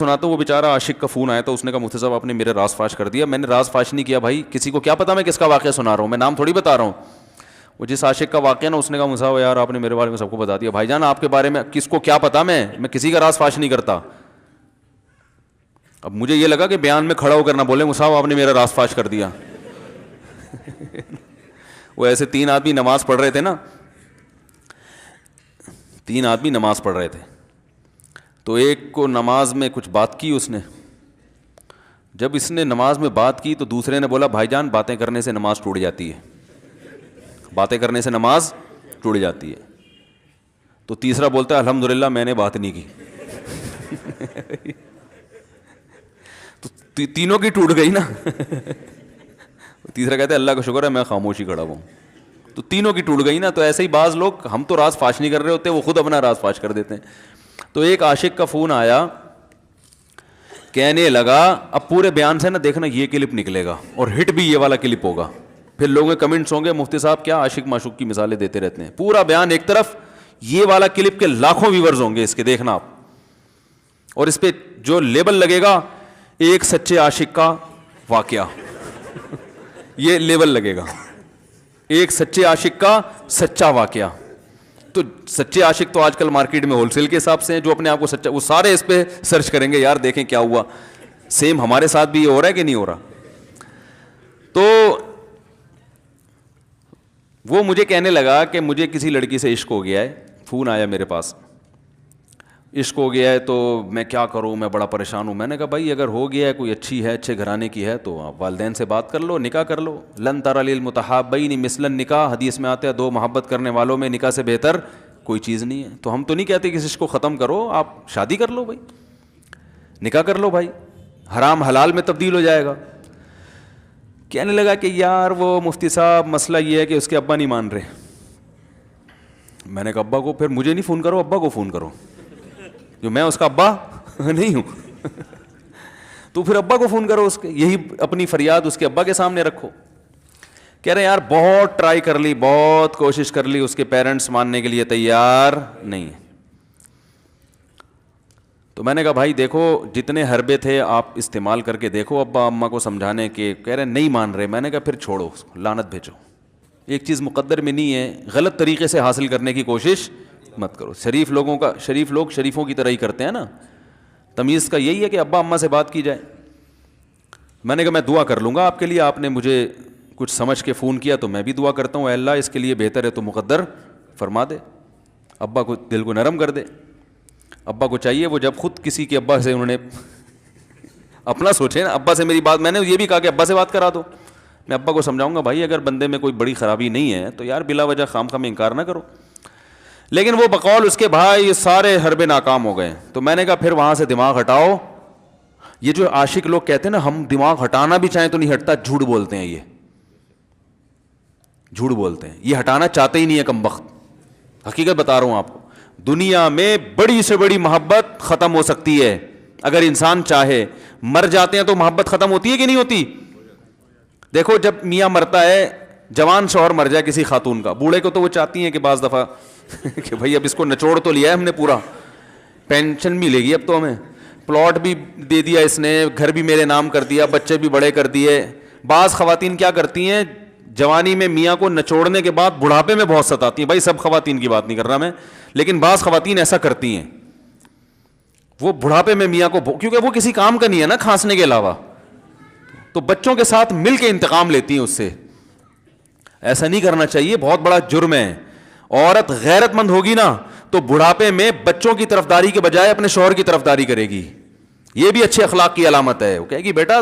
سناتا ہوں, وہ بیچارہ عاشق کا فون آیا تو اس نے کہا مفتی صاحب آپ نے میرے راز فاش کر دیا. میں نے راز فاش نہیں کیا بھائی, کسی کو کیا پتا میں کس کا واقعہ سنا رہا ہوں, میں نام تھوڑی بتا رہا ہوں. وہ جس عاشق کا واقعہ نا, اس نے کہا مفتی صاحب یار آپ نے میرے بارے میں سب کو بتا دیا. بھائی جان آپ کے بارے میں کس کو کیا پتا, میں کسی کا راز فاش نہیں کرتا. اب مجھے یہ لگا کہ بیان میں کھڑا ہو کر نہ بولے مفتی صاحب آپ نے میرا راز فاش کر دیا. وہ ایسے 3 آدمی نماز پڑھ رہے تھے نا, 3 آدمی نماز پڑھ رہے تھے, تو ایک کو نماز میں کچھ بات کی اس نے. جب اس نے نماز میں بات کی تو دوسرے نے بولا بھائی جان باتیں کرنے سے نماز ٹوٹ جاتی ہے, باتیں کرنے سے نماز ٹوٹ جاتی ہے. تو تیسرا بولتا ہے الحمدللہ میں نے بات نہیں کی. تو تینوں کی ٹوٹ گئی نا. تیسرا کہتا ہے اللہ کا شکر ہے میں خاموشی کھڑا ہوں. تو تینوں کی ٹوٹ گئی نا. تو ایسے ہی بعض لوگ, ہم تو راز فاش نہیں کر رہے ہوتے, وہ خود اپنا راز فاش کر دیتے ہیں. تو ایک عاشق کا فون آیا, کہنے لگا اب پورے بیان سے نا دیکھنا یہ کلپ نکلے گا اور ہٹ بھی یہ والا کلپ ہوگا. پھر لوگوں کے کمنٹس ہوں گے مفتی صاحب کیا عاشق معشوق کی مثالیں دیتے رہتے ہیں. پورا بیان ایک طرف, یہ والا کلپ کے لاکھوں ویورز ہوں گے اس کے, دیکھنا آپ. اور اس پہ جو لیبل لگے گا ایک سچے عاشق کا واقعہ, یہ لیبل لگے گا ایک سچے عاشق کا سچا واقعہ. تو سچے عاشق تو آج کل مارکیٹ میں ہول سیل کے حساب سے ہیں, جو اپنے آپ کو سچا, وہ سارے اس پہ سرچ کریں گے یار دیکھیں کیا ہوا. سیم ہمارے ساتھ بھی یہ ہو رہا ہے کہ نہیں ہو رہا. تو وہ مجھے کہنے لگا کہ مجھے کسی لڑکی سے عشق ہو گیا ہے, فون آیا میرے پاس, عشق ہو گیا ہے تو میں کیا کروں, میں بڑا پریشان ہوں. میں نے کہا بھائی اگر ہو گیا ہے, کوئی اچھی ہے, اچھے گھرانے کی ہے, تو آپ والدین سے بات کر لو, نکاح کر لو. لن تری للمتحابین مثل النکاح, حدیث میں آتا ہے 2 محبت کرنے والوں میں نکاح سے بہتر کوئی چیز نہیں ہے. تو ہم تو نہیں کہتے کہ اس کو ختم کرو, آپ شادی کر لو بھائی, نکاح کر لو بھائی, حرام حلال میں تبدیل ہو جائے گا. کہنے لگا کہ یار وہ مفتی صاحب مسئلہ یہ ہے کہ اس کے ابا نہیں مان رہے. میں نے کہا ابا کو, پھر مجھے نہیں فون کرو, ابا کو فون کرو, جو میں اس کا ابا نہیں ہوں. تو پھر ابا کو فون کرو اس کے, یہی اپنی فریاد اس کے ابا کے سامنے رکھو. کہہ رہے یار بہت ٹرائی کر لی, بہت کوشش کر لی, اس کے پیرنٹس ماننے کے لیے تیار نہیں ہیں. تو میں نے کہا بھائی دیکھو جتنے حربے تھے آپ استعمال کر کے دیکھو ابا اماں کو سمجھانے کے. کہہ رہے نہیں مان رہے. میں نے کہا پھر چھوڑو اس کو, لعنت بھیجو. ایک چیز مقدر میں نہیں ہے, غلط طریقے سے حاصل کرنے کی کوشش مت کرو. شریف لوگ شریفوں کی طرح ہی کرتے ہیں نا. تمیز کا یہی ہے کہ ابا اماں سے بات کی جائے. میں نے کہا میں دعا کر لوں گا آپ کے لیے, آپ نے مجھے کچھ سمجھ کے فون کیا تو میں بھی دعا کرتا ہوں, اے اللہ اس کے لیے بہتر ہے تو مقدر فرما دے, ابا کو دل کو نرم کر دے. ابا کو چاہیے وہ جب خود کسی کے ابا سے انہوں نے اپنا سوچے نا, ابا سے میری بات, میں نے یہ بھی کہا کہ ابا سے بات کرا دو. میں ابا کو سمجھاؤں گا بھائی اگر بندے میں کوئی بڑی خرابی نہیں ہے تو یار بلا وجہ خام خواہ انکار نہ کرو. لیکن وہ بقول اس کے بھائی یہ سارے حربے ناکام ہو گئے. تو میں نے کہا پھر وہاں سے دماغ ہٹاؤ. یہ جو عاشق لوگ کہتے ہیں نا ہم دماغ ہٹانا بھی چاہیں تو نہیں ہٹتا, جھوٹ بولتے ہیں, یہ جھوٹ بولتے ہیں, یہ ہٹانا چاہتے ہی نہیں ہے کمبخت. حقیقت بتا رہا ہوں آپ کو, دنیا میں بڑی سے بڑی محبت ختم ہو سکتی ہے اگر انسان چاہے. مر جاتے ہیں تو محبت ختم ہوتی ہے کہ نہیں ہوتی؟ دیکھو جب میاں مرتا ہے, جوان شوہر مر جائے کسی خاتون کا, بوڑھے کو تو وہ چاہتی ہیں کہ بعض دفعہ کہ بھائی اب اس کو نچوڑ تو لیا ہے ہم نے, پورا پینشن ملے گی اب تو ہمیں, پلاٹ بھی دے دیا اس نے, گھر بھی میرے نام کر دیا, بچے بھی بڑے کر دیے. بعض خواتین کیا کرتی ہیں, جوانی میں میاں کو نچوڑنے کے بعد بڑھاپے میں بہت ستاتی ہیں. بھائی سب خواتین کی بات نہیں کر رہا میں, لیکن بعض خواتین ایسا کرتی ہیں, وہ بڑھاپے میں میاں کو, کیونکہ وہ کسی کام کا نہیں ہے نا کھانسنے کے علاوہ, تو بچوں کے ساتھ مل کے انتقام لیتی ہیں اس سے. ایسا نہیں کرنا چاہیے, بہت بڑا جرم ہے. عورت غیرت مند ہوگی نا تو بڑھاپے میں بچوں کی طرفداری کے بجائے اپنے شوہر کی طرفداری کرے گی. یہ بھی اچھے اخلاق کی علامت ہے. وہ کہے گی بیٹا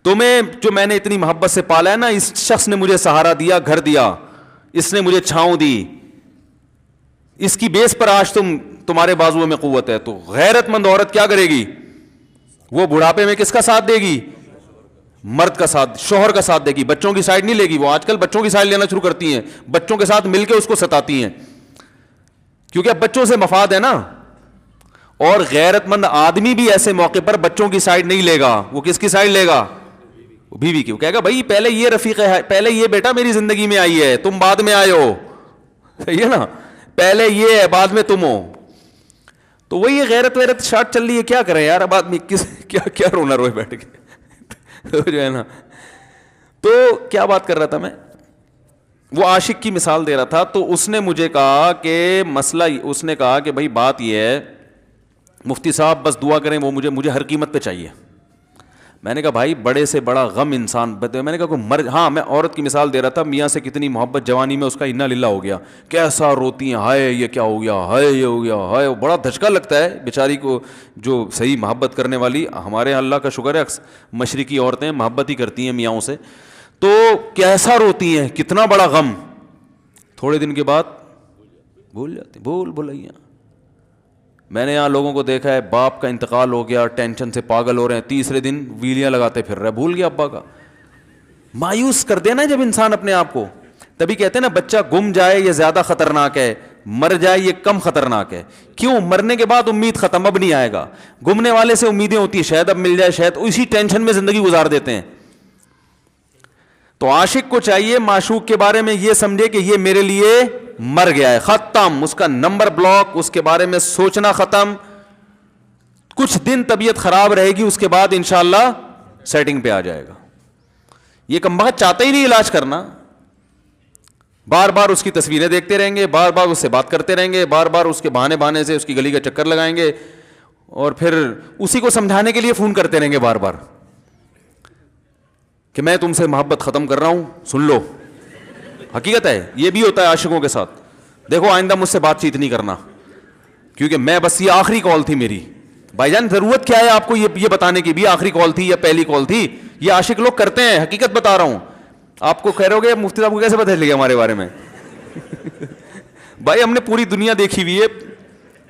تمہیں جو میں نے اتنی محبت سے پالا ہے نا, اس شخص نے مجھے سہارا دیا, گھر دیا, اس نے مجھے چھاؤں دی, اس کی بیس پر آج تمہارے بازوؤں میں قوت ہے. تو غیرت مند عورت کیا کرے گی, وہ بڑھاپے میں کس کا ساتھ دے گی, مرد کا ساتھ, شوہر کا ساتھ دے گی, بچوں کی سائڈ نہیں لے گی. وہ آج کل بچوں کی سائڈ لینا شروع کرتی ہیں, بچوں کے ساتھ مل کے اس کو ستاتی ہیں, کیونکہ اب بچوں سے مفاد ہے نا. اور غیرت مند آدمی بھی ایسے موقع پر بچوں کی سائڈ نہیں لے گا, وہ کس کی سائڈ لے گا, بیوی کی. وہ کہے گا بھائی پہلے یہ رفیق ہے, پہلے یہ بیٹا میری زندگی میں آئی ہے, تم بعد میں آئے ہو, صحیح ہے نا, پہلے یہ ہے بعد میں تم ہو. تو وہی غیرت ویرت شارٹ چل رہی ہے, کیا کریں یار, اب آدمی کیا رونا روئے بیٹھ کے تو جو ہے نا. تو کیا بات کر رہا تھا میں, وہ عاشق کی مثال دے رہا تھا. تو اس نے مجھے کہا کہ مسئلہ, اس نے کہا کہ بھائی بات یہ ہے مفتی صاحب بس دعا کریں, وہ مجھے ہر قیمت پہ چاہیے. میں نے کہا بھائی بڑے سے بڑا غم انسان, میں نے کہا کوئی ہاں میں عورت کی مثال دے رہا تھا, میاں سے کتنی محبت جوانی میں اس کا انا للہ ہو گیا, کیسا روتی ہیں, ہائے یہ کیا ہو گیا, ہائے یہ ہو گیا, ہائے, بڑا دھچکا لگتا ہے بیچاری کو جو صحیح محبت کرنے والی. ہمارے اللہ کا شکر ہے مشرقی عورتیں محبت ہی کرتی ہیں میاں سے, تو کیسا روتی ہیں, کتنا بڑا غم. تھوڑے دن کے بعد بھول جاتی, بھولائیاں. میں نے یہاں لوگوں کو دیکھا ہے, باپ کا انتقال ہو گیا, ٹینشن سے پاگل ہو رہے ہیں, تیسرے دن ویلیاں لگاتے پھر رہے, بھول گیا ابا کا. مایوس کر دینا جب انسان اپنے آپ کو. تبھی کہتے ہیں نا بچہ گم جائے یہ زیادہ خطرناک ہے, مر جائے یہ کم خطرناک ہے. کیوں؟ مرنے کے بعد امید ختم, اب نہیں آئے گا. گمنے والے سے امیدیں ہوتی ہیں شاید اب مل جائے, شاید اسی ٹینشن میں زندگی گزار دیتے ہیں. تو عاشق کو چاہیے معشوق کے بارے میں یہ سمجھے کہ یہ میرے لیے مر گیا ہے, ختم, اس کا نمبر بلاک, اس کے بارے میں سوچنا ختم. کچھ دن طبیعت خراب رہے گی, اس کے بعد انشاءاللہ سیٹنگ پہ آ جائے گا. یہ کمبخت چاہتا ہی نہیں علاج کرنا, بار بار اس کی تصویریں دیکھتے رہیں گے, بار بار اس سے بات کرتے رہیں گے, بار بار اس کے بہانے سے اس کی گلی کا چکر لگائیں گے, اور پھر اسی کو سمجھانے کے لیے فون کرتے رہیں گے بار بار کہ میں تم سے محبت ختم کر رہا ہوں, سن لو. حقیقت ہے, یہ بھی ہوتا ہے عاشقوں کے ساتھ. دیکھو آئندہ مجھ سے بات چیت نہیں کرنا, کیونکہ میں بس یہ آخری کال تھی میری. بھائی جان ضرورت کیا ہے آپ کو یہ بتانے کی بھی آخری کال تھی یا پہلی کال تھی؟ یہ عاشق لوگ کرتے ہیں, حقیقت بتا رہا ہوں. آپ کو کہہ رہے ہو گے مفتی صاحب کو کیسے پتہ چل گیا ہمارے بارے میں؟ بھائی ہم نے پوری دنیا دیکھی ہوئی ہے,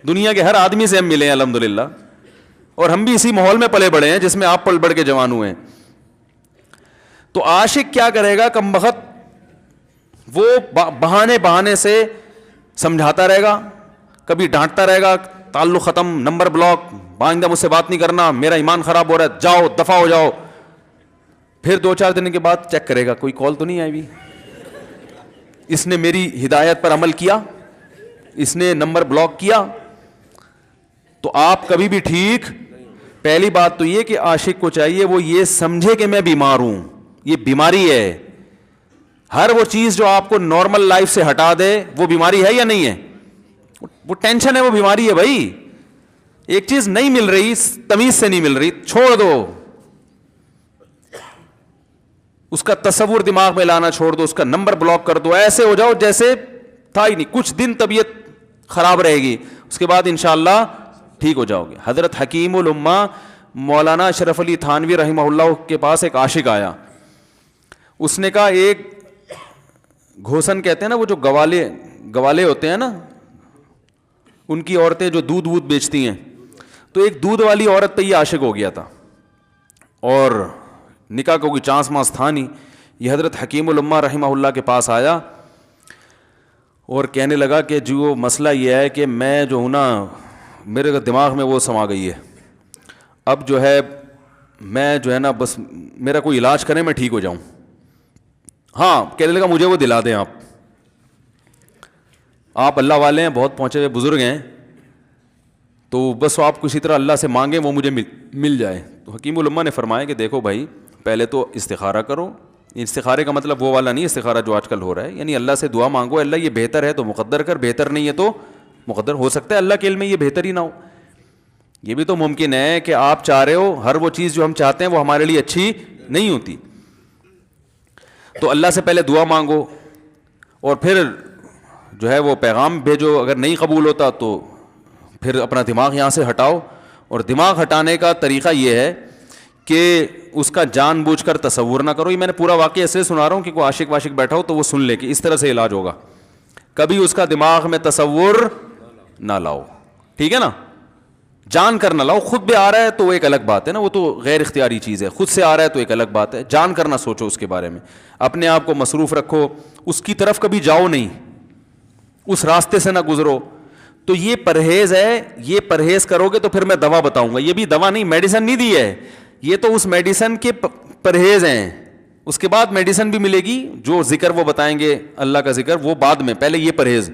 دنیا کے ہر آدمی سے ہم ملے ہیں الحمدللہ, اور ہم بھی اسی ماحول میں پلے بڑے ہیں جس میں آپ پل بڑھ کے جوان ہوئے ہیں. تو عاشق کیا کرے گا کمبخت, وہ بہانے سے سمجھاتا رہے گا, کبھی ڈانٹتا رہے گا, تعلق ختم, نمبر بلاک, آئندہ مجھ سے بات نہیں کرنا, میرا ایمان خراب ہو رہا ہے, جاؤ دفع ہو جاؤ. پھر 2-4 دن کے بعد چیک کرے گا کوئی کال تو نہیں آئی بھی, اس نے میری ہدایت پر عمل کیا, اس نے نمبر بلاک کیا. تو آپ کبھی بھی ٹھیک. پہلی بات تو یہ کہ عاشق کو چاہیے وہ یہ سمجھے کہ میں بیمار ہوں, یہ بیماری ہے. ہر وہ چیز جو آپ کو نارمل لائف سے ہٹا دے وہ بیماری ہے یا نہیں ہے؟ وہ ٹینشن ہے, وہ بیماری ہے بھائی. ایک چیز نہیں مل رہی, تمیز سے نہیں مل رہی, چھوڑ دو, اس کا تصور دماغ میں لانا چھوڑ دو, اس کا نمبر بلاک کر دو, ایسے ہو جاؤ جیسے تھا ہی نہیں. کچھ دن طبیعت خراب رہے گی, اس کے بعد انشاءاللہ ٹھیک ہو جاؤ گے. حضرت حکیم الامہ مولانا اشرف علی تھانوی رحمہ اللہ کے پاس ایک عاشق آیا. اس نے کہا ایک گھوسن کہتے ہیں نا, وہ جو گوالے ہوتے ہیں نا, ان کی عورتیں جو دودھ بیچتی ہیں, تو ایک دودھ والی عورت پہ یہ عاشق ہو گیا تھا, اور نکاح کو کوئی چانس مانس تھا نہیں. یہ حضرت حکیم الامہ رحمہ اللہ کے پاس آیا اور کہنے لگا کہ جو مسئلہ یہ ہے کہ میں جو ہوں نا, میرے دماغ میں وہ سما گئی ہے, اب جو ہے میں جو ہے نا بس میرا کوئی علاج کریں میں ٹھیک ہو جاؤں. ہاں, کہنے لگا مجھے وہ دلا دیں آپ اللہ والے ہیں, بہت پہنچے ہوئے بزرگ ہیں, تو بس آپ کسی طرح اللہ سے مانگیں وہ مجھے مل جائے. تو حکیم الامہ نے فرمایا کہ دیکھو بھائی, پہلے تو استخارہ کرو. استخارے کا مطلب وہ والا نہیں استخارہ جو آج کل ہو رہا ہے, یعنی اللہ سے دعا مانگو, اللہ یہ بہتر ہے تو مقدر کر, بہتر نہیں ہے تو مقدر. ہو سکتا ہے اللہ کے علم میں یہ بہتر ہی نہ ہو. یہ بھی تو ممکن ہے کہ آپ چاہ رہے ہو ہر وہ چیز جو ہم چاہتے ہیں وہ ہمارے لیے اچھی نہیں ہوتی. تو اللہ سے پہلے دعا مانگو, اور پھر جو ہے وہ پیغام بھیجو. اگر نہیں قبول ہوتا تو پھر اپنا دماغ یہاں سے ہٹاؤ. اور دماغ ہٹانے کا طریقہ یہ ہے کہ اس کا جان بوجھ کر تصور نہ کرو. یہ میں نے پورا واقعہ ایسے سنا رہا ہوں کہ کوئی عاشق واشق بیٹھا ہو تو وہ سن لے کہ اس طرح سے علاج ہوگا. کبھی اس کا دماغ میں تصور نہ لاؤ, ٹھیک ہے نا, جان کر نہ لاؤ. خود بھی آ رہا ہے تو وہ ایک الگ بات ہے نا, وہ تو غیر اختیاری چیز ہے. خود سے آ رہا ہے تو ایک الگ بات ہے. جان کر نہ سوچو اس کے بارے میں, اپنے آپ کو مصروف رکھو, اس کی طرف کبھی جاؤ نہیں, اس راستے سے نہ گزرو. تو یہ پرہیز ہے, یہ پرہیز کرو گے تو پھر میں دوا بتاؤں گا. یہ بھی دوا نہیں, میڈیسن نہیں دی ہے, یہ تو اس میڈیسن کے پرہیز ہیں. اس کے بعد میڈیسن بھی ملے گی, جو ذکر وہ بتائیں گے اللہ کا ذکر وہ بعد میں, پہلے یہ پرہیز.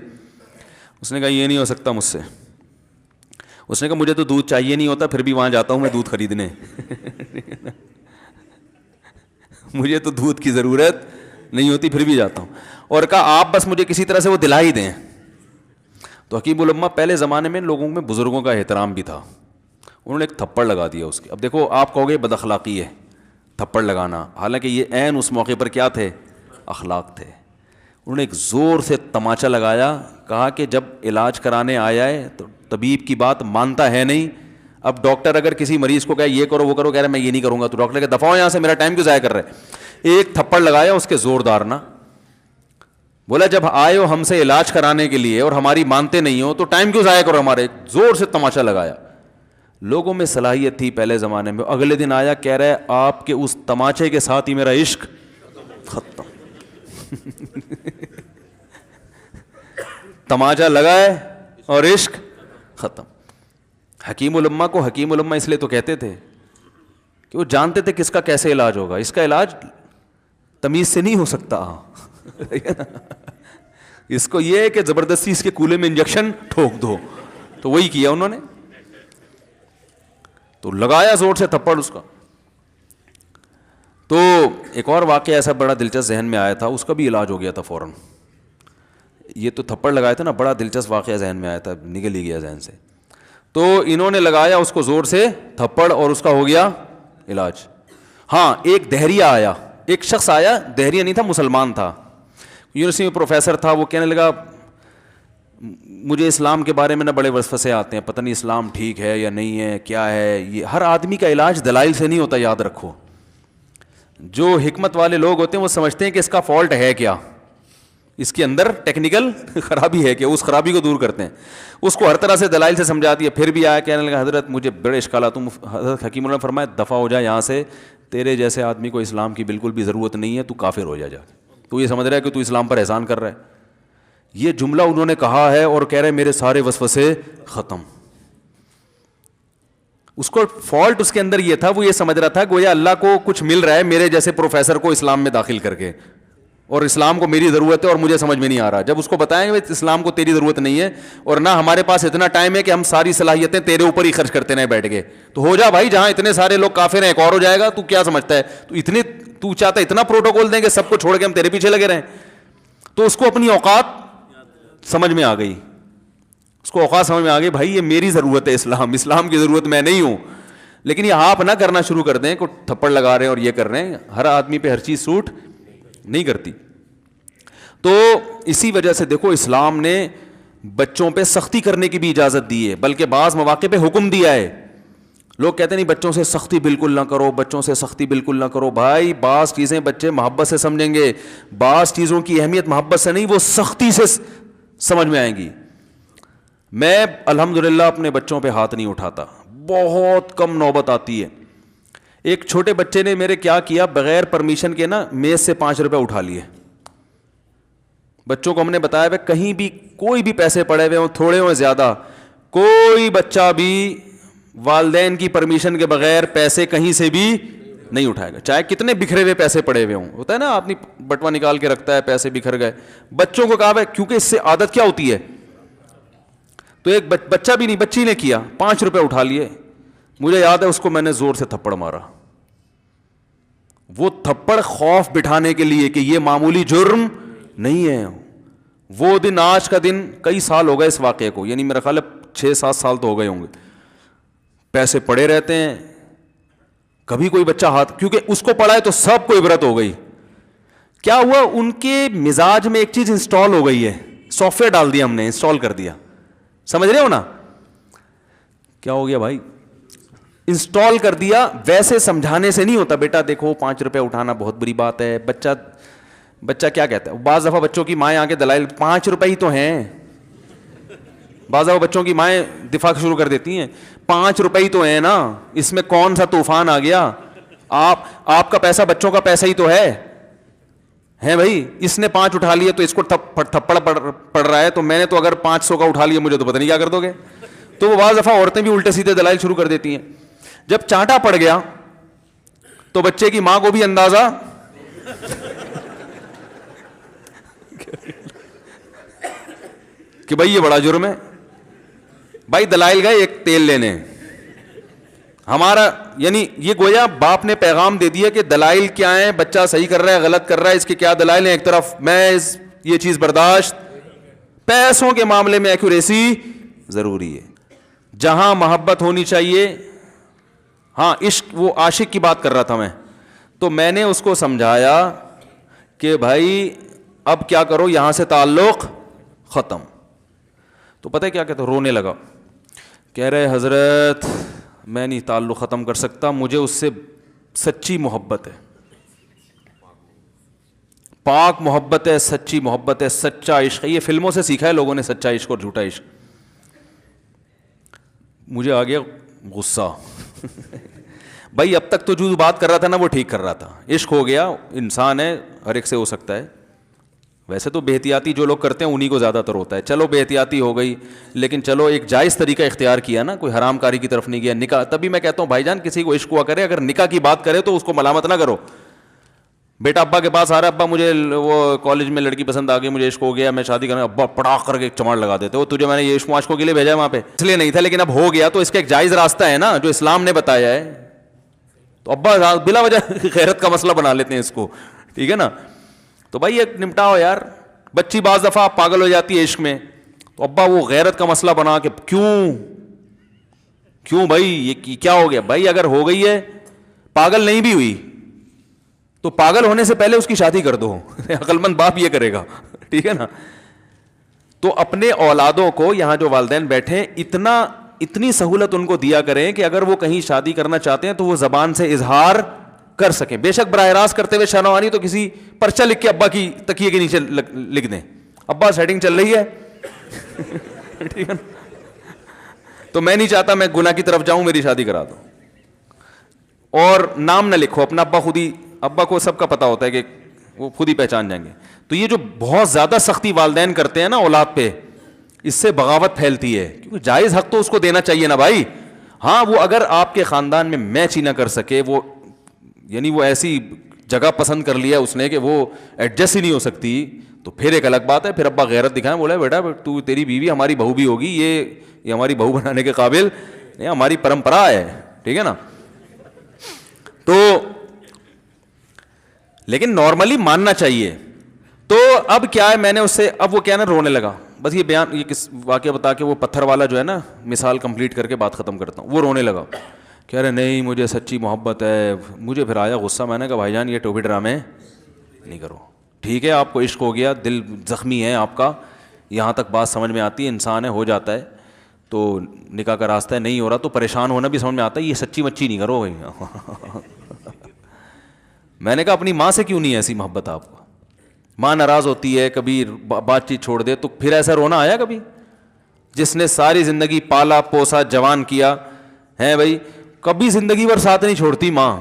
اس نے کہا یہ نہیں ہو سکتا مجھ سے. اس نے کہا مجھے تو دودھ چاہیے نہیں ہوتا، پھر بھی وہاں جاتا ہوں میں دودھ خریدنے مجھے تو دودھ کی ضرورت نہیں ہوتی پھر بھی جاتا ہوں. اور کہا آپ بس مجھے کسی طرح سے وہ دلا ہی دیں. تو حکیم الامہ پہلے زمانے میں لوگوں میں بزرگوں کا احترام بھی تھا. انہوں نے ایک تھپڑ لگا دیا اس کے. اب دیکھو آپ کہو گے بد اخلاقی ہے تھپڑ لگانا، حالانکہ یہ عین اس موقع پر کیا تھے؟ اخلاق تھے. انہوں نے ایک زور سے تماچا لگایا، کہا کہ جب علاج کرانے آیا ہے تو طبیب کی بات مانتا ہے نہیں. اب ڈاکٹر اگر کسی مریض کو کہے یہ کرو وہ کرو، کہہ رہے میں یہ نہیں کروں گا، تو ڈاکٹر کہ دفعہ ہو یہاں سے، میرا ٹائم کیوں ضائع کر رہے. ایک تھپڑ لگایا اس کے زوردار نا. بولا جب آئے ہو ہم سے علاج کرانے کے لیے اور ہماری مانتے نہیں ہو تو ٹائم کیوں ضائع کرو ہمارے. زور سے تماچا لگایا. لوگوں میں صلاحیت تھی پہلے زمانے میں. اگلے دن آیا کہہ رہا ہے آپ کے اس تماچے کے ساتھ ہی میرا عشق ختم. تماچا لگا ہے اور عشق ختم. حکیم الامہ کو حکیم الامہ اس لیے تو کہتے تھے کہ وہ جانتے تھے کس کا کیسے علاج ہوگا. اس کا علاج تمیز سے نہیں ہو سکتا. اس کو یہ ہے کہ زبردستی اس کے کولے میں انجیکشن ٹھوک دو. تو وہی کیا انہوں نے. تو لگایا زور سے تھپڑ اس کا. تو ایک اور واقعہ ایسا بڑا دلچسپ ذہن میں آیا تھا, اس کا بھی علاج ہو گیا تھا فوراً. یہ تو تھپڑ لگایا تھا نا, بڑا دلچسپ واقعہ ذہن میں آیا تھا, نکل ہی گیا ذہن سے. تو انہوں نے لگایا اس کو زور سے تھپڑ اور اس کا ہو گیا علاج. ہاں ایک دہریہ آیا, ایک شخص آیا, دہریہ نہیں تھا مسلمان تھا, یونیورسٹی میں پروفیسر تھا. وہ کہنے لگا مجھے اسلام کے بارے میں نہ بڑے وسوسے آتے ہیں, پتہ نہیں اسلام ٹھیک ہے یا نہیں ہے, کیا ہے یہ. ہر آدمی کا علاج دلائل سے نہیں ہوتا, یاد رکھو. جو حکمت والے لوگ ہوتے ہیں وہ سمجھتے ہیں کہ اس کا فالٹ ہے کیا, اس کے اندر ٹیکنیکل خرابی ہے کہ اس خرابی کو دور کرتے ہیں. اس کو ہر طرح سے دلائل سے سمجھا دیا. پھر بھی آیا کہنے لگا حضرت مجھے بڑے اشکالات. حضرت حکیم اللہ نے فرمایا دفع ہو جا یہاں سے, تیرے جیسے آدمی کو اسلام کی بالکل بھی ضرورت نہیں ہے, تو کافر ہو جا. تو یہ سمجھ رہا ہے کہ تو اسلام پر احسان کر رہا ہے. یہ جملہ انہوں نے کہا ہے اور کہہ رہے میرے سارے وسوسے ختم. اس کو فالٹ اس کے اندر یہ تھا, وہ یہ سمجھ رہا تھا گویا اللہ کو کچھ مل رہا ہے میرے جیسے پروفیسر کو اسلام میں داخل کر کے, اور اسلام کو میری ضرورت ہے اور مجھے سمجھ میں نہیں آ رہا. جب اس کو بتائیں گے اسلام کو تیری ضرورت نہیں ہے اور نہ ہمارے پاس اتنا ٹائم ہے کہ ہم ساری صلاحیتیں تیرے اوپر ہی خرچ کرتے رہیں بیٹھ کے, تو ہو جا بھائی, جہاں اتنے سارے لوگ کافر ہیں ایک اور ہو جائے گا. تو کیا سمجھتا ہے تو چاہتا ہے اتنا پروٹوکول دیں کہ سب کو چھوڑ کے ہم تیرے پیچھے لگے رہیں. تو اس کو اپنی اوقات سمجھ میں آ گئی, اس کو اوقات سمجھ میں آ گئی, بھائی یہ میری ضرورت ہے, اسلام کی ضرورت میں نہیں ہوں. لیکن یہ آپ نہ کرنا شروع کر دیں کہ تھپڑ لگا رہے ہیں اور یہ کر رہے ہیں. ہر آدمی پہ ہر چیز سوٹ نہیں کرتی. تو اسی وجہ سے دیکھو اسلام نے بچوں پہ سختی کرنے کی بھی اجازت دی ہے, بلکہ بعض مواقع پہ حکم دیا ہے. لوگ کہتے نہیں بچوں سے سختی بالکل نہ کرو, بچوں سے سختی بالکل نہ کرو. بھائی بعض چیزیں بچے محبت سے سمجھیں گے, بعض چیزوں کی اہمیت محبت سے نہیں, وہ سختی سے سمجھ میں آئیں گی. میں الحمدللہ اپنے بچوں پہ ہاتھ نہیں اٹھاتا, بہت کم نوبت آتی ہے. ایک چھوٹے بچے نے میرے کیا کیا, بغیر پرمیشن کے نا میز سے 5 روپے اٹھا لیے. بچوں کو ہم نے بتایا ہے کہیں بھی کوئی بھی پیسے پڑے ہوئے ہوں, تھوڑے ہوں زیادہ, کوئی بچہ بھی والدین کی پرمیشن کے بغیر پیسے کہیں سے بھی نہیں اٹھائے گا, چاہے کتنے بکھرے ہوئے پیسے پڑے ہوئے ہوں. ہوتا ہے نا آدمی بٹوا نکال کے رکھتا ہے, پیسے بکھر گئے. بچوں کو کہا ہے کیونکہ اس سے عادت کیا ہوتی ہے. تو ایک بچہ بھی نہیں, بچی نے کیا, 5 روپے اٹھا لیے. مجھے یاد ہے اس کو میں نے زور سے تھپڑ مارا. وہ تھپڑ خوف بٹھانے کے لیے کہ یہ معمولی جرم نہیں ہے. وہ دن آج کا دن, کئی سال ہو گئے اس واقعے کو, یعنی میرا خیال ہے 6-7 سال تو ہو گئے ہوں گے. پیسے پڑے رہتے ہیں, کبھی کوئی بچہ ہاتھ, کیونکہ اس کو پڑا ہے تو سب کو عبرت ہو گئی. کیا ہوا, ان کے مزاج میں ایک چیز انسٹال ہو گئی ہے, سافٹ ویئر ڈال دیا ہم نے, انسٹال کر دیا. سمجھ رہے ہو نا کیا ہو گیا بھائی, انسٹال کر دیا. ویسے سمجھانے سے نہیں ہوتا, بیٹا دیکھو 5 روپے اٹھانا بہت بری بات ہے. بچہ کیا کہتا ہے, بعض دفعہ بچوں کی مائیں آگے دلائل 5 روپے ہی تو ہیں. بعض دفعہ بچوں کی مائیں دفاع شروع کر دیتی ہیں, 5 روپے ہی تو ہیں نا, اس میں کون سا طوفان آ گیا. آپ کا پیسہ بچوں کا پیسہ ہی تو ہے بھائی. اس نے 5 اٹھا لیے تو اس کو تھپڑ پڑ رہا ہے, تو میں نے تو اگر 500 کا اٹھا لیا مجھے تو پتہ نہیں کیا کر دو گے. تو وہ بعض دفعہ عورتیں بھی الٹے سیدھے دلائل شروع کر دیتی ہیں. جب چانٹا پڑ گیا تو بچے کی ماں کو بھی اندازہ کہ بھائی یہ بڑا جرم ہے. بھائی دلائل گئے, ایک تیل لینے. ہمارا یعنی یہ گویا باپ نے پیغام دے دیا کہ دلائل کیا ہیں, بچہ صحیح کر رہا ہے غلط کر رہا ہے, اس کے کیا دلائل ہیں, ایک طرف محض یہ چیز برداشت, پیسوں کے معاملے میں ایکوریسی ضروری ہے. جہاں محبت ہونی چاہیے, ہاں عشق, وہ عاشق کی بات کر رہا تھا میں, تو میں نے اس کو سمجھایا کہ بھائی اب کیا کرو, یہاں سے تعلق ختم. تو پتہ ہے کیا کہتا, رونے لگا, کہہ رہے حضرت میں نہیں تعلق ختم کر سکتا, مجھے اس سے سچی محبت ہے, پاک محبت ہے, سچی محبت ہے, سچا عشق ہے. یہ فلموں سے سیکھا ہے لوگوں نے, سچا عشق اور جھوٹا عشق. مجھے آ گیا غصہ. بھائی اب تک تو جو بات کر رہا تھا نا وہ ٹھیک کر رہا تھا, عشق ہو گیا, انسان ہے, ہر ایک سے ہو سکتا ہے. ویسے تو بے احتیاطی جو لوگ کرتے ہیں انہی کو زیادہ تر ہوتا ہے. چلو بے احتیاطی ہو گئی, لیکن چلو ایک جائز طریقہ اختیار کیا نا, کوئی حرام کاری کی طرف نہیں گیا. نکاح, تبھی میں کہتا ہوں بھائی جان کسی کو عشق ہوا کرے, اگر نکاح کی بات کرے تو اس کو ملامت نہ کرو. بیٹا ابا کے پاس آ رہا ہے, ابا مجھے وہ کالج میں لڑکی پسند آ گئی, مجھے عشق ہو گیا, میں شادی کرنا, ابا پڑاخ کر کے چماڑ لگا دیتے, وہ تجھے میں نے یہ عشق عاشقوں کے لیے بھیجا ہے وہاں پہ, اس لیے نہیں تھا, لیکن اب ہو گیا تو اس کا ایک جائز راستہ ہے نا جو اسلام نے بتایا ہے. تو ابا بلا وجہ غیرت کا مسئلہ بنا لیتے ہیں اس کو, ٹھیک ہے نا. تو بھائی ایک نمٹاؤ یار. بچی بعض دفعہ پاگل ہو جاتی ہے عشق میں, تو ابا وہ غیرت کا مسئلہ بنا کے کیوں بھائی یہ کیا ہو گیا. بھائی اگر ہو گئی ہے, پاگل نہیں بھی ہوئی تو پاگل ہونے سے پہلے اس کی شادی کر دو. عقل مند باپ یہ کرے گا, ٹھیک ہے نا. تو اپنے اولادوں کو, یہاں جو والدین بیٹھے, اتنی سہولت ان کو دیا کریں کہ اگر وہ کہیں شادی کرنا چاہتے ہیں تو وہ زبان سے اظہار کر سکیں. بے شک براہ راست کرتے ہوئے شرم آنی تو کسی پرچہ لکھ کے ابا کی تکیے کے نیچے لکھ دیں, ابا سیٹنگ چل رہی ہے. ٹھیک ہے نا. تو میں نہیں چاہتا میں گناہ کی طرف جاؤں, میری شادی کرا دو. اور نام نہ لکھو اپنا, ابا خود ہی, ابا کو سب کا پتا ہوتا ہے کہ وہ خود ہی پہچان جائیں گے. تو یہ جو بہت زیادہ سختی والدین کرتے ہیں نا اولاد پہ, اس سے بغاوت پھیلتی ہے, کیونکہ جائز حق تو اس کو دینا چاہیے نا بھائی. ہاں وہ اگر آپ کے خاندان میں میچ ہی نہ کر سکے, وہ یعنی وہ ایسی جگہ پسند کر لیا اس نے کہ وہ ایڈجسٹ ہی نہیں ہو سکتی, تو پھر ایک الگ بات ہے. پھر ابا غیرت دکھائیں, بولا بیٹا تو تیری بیوی ہماری بہو بھی ہوگی, یہ ہماری بہو بنانے کے قابل, یہ ہماری پرمپرا ہے, ٹھیک ہے نا. تو لیکن نارملی ماننا چاہیے. تو اب کیا ہے, میں نے اس سے, اب وہ کیا نا رونے لگا. بس یہ بیان, یہ کس واقعہ بتا کے وہ پتھر والا جو ہے نا مثال کمپلیٹ کر کے بات ختم کرتا ہوں. وہ رونے لگا, کہہ رہے نہیں مجھے سچی محبت ہے. مجھے پھر آیا غصہ, میں نے کہا بھائی جان یہ ٹوپی ڈرامے نہیں کرو. ٹھیک ہے آپ کو عشق ہو گیا, دل زخمی ہے آپ کا, یہاں تک بات سمجھ میں آتی ہے, انسان ہے, ہو جاتا ہے, تو نکاح کا راستہ ہے, نہیں ہو رہا تو پریشان ہونا بھی سمجھ میں آتا ہے, یہ سچی مچی نہیں کرو بھائی. میں نے کہا اپنی ماں سے کیوں نہیں ایسی محبت آپ کو, ماں ناراض ہوتی ہے, کبھی بات چیت چھوڑ دے, تو پھر ایسا رونا آیا کبھی؟ جس نے ساری زندگی پالا پوسا جوان کیا ہے بھائی, کبھی زندگی بھر ساتھ نہیں چھوڑتی ماں.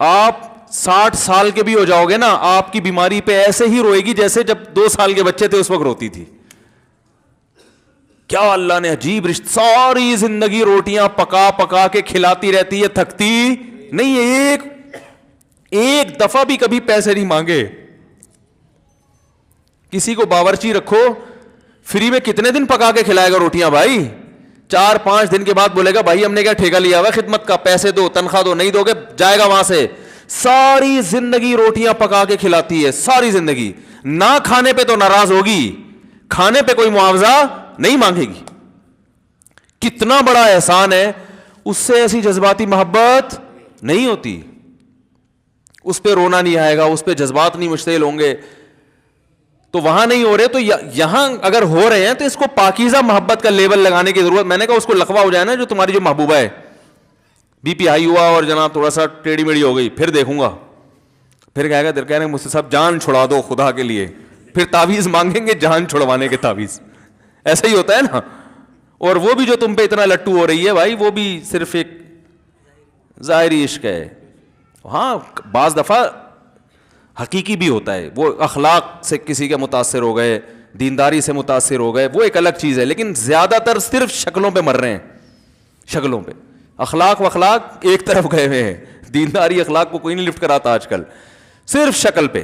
آپ 60 سال کے بھی ہو جاؤ گے نا, آپ کی بیماری پہ ایسے ہی روئے گی جیسے جب 2 سال کے بچے تھے اس وقت روتی تھی. کیا اللہ نے عجیب رشتہ, ساری زندگی روٹیاں پکا پکا کے کھلاتی رہتی ہے, تھکتی نہیں ہے, ایک دفعہ بھی کبھی پیسے نہیں مانگے. کسی کو باورچی رکھو, فری میں کتنے دن پکا کے کھلائے گا روٹیاں بھائی؟ 4-5 دن کے بعد بولے گا بھائی ہم نے کیا ٹھیکہ لیا ہوا خدمت کا, پیسے دو, تنخواہ دو, نہیں دو گے جائے گا وہاں سے. ساری زندگی روٹیاں پکا کے کھلاتی ہے, ساری زندگی. نہ کھانے پہ تو ناراض ہوگی, کھانے پہ کوئی معاوضہ نہیں مانگے گی. کتنا بڑا احسان ہے, اس سے ایسی جذباتی محبت نہیں ہوتی. اس پہ رونا نہیں آئے گا, اس پہ جذبات نہیں مشتعل ہوں گے. تو وہاں نہیں ہو رہے, تو یہاں اگر ہو رہے ہیں تو اس کو پاکیزہ محبت کا لیبل لگانے کی ضرورت. میں نے کہا اس کو لقبہ ہو جائے نا جو تمہاری جو محبوبہ ہے, بی پی ہائی ہوا اور جناب تھوڑا سا ٹیڑھی میڑھی ہو گئی, پھر دیکھوں گا, پھر کہے گا دل کہہ رہے ہیں مجھ سے صاحب جان چھڑا دو خدا کے لیے, پھر تعویذ مانگیں گے جان چھڑوانے کے تعویذ. ایسا ہی ہوتا ہے نا. اور وہ بھی جو تم پہ اتنا لٹو ہو رہی ہے بھائی, وہ بھی صرف ایک ظاہری عشق ہے. ہاں بعض دفعہ حقیقی بھی ہوتا ہے, وہ اخلاق سے کسی کے متاثر ہو گئے, دینداری سے متاثر ہو گئے, وہ ایک الگ چیز ہے. لیکن زیادہ تر صرف شکلوں پہ مر رہے ہیں, شکلوں پہ. اخلاق و اخلاق ایک طرف گئے ہوئے ہیں, دینداری اخلاق کو کوئی نہیں لفٹ کراتا آج کل, صرف شکل پہ.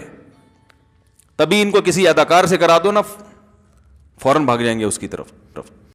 تبھی ان کو کسی اداکار سے کرا دو نا, فوراً بھاگ جائیں گے اس کی طرف.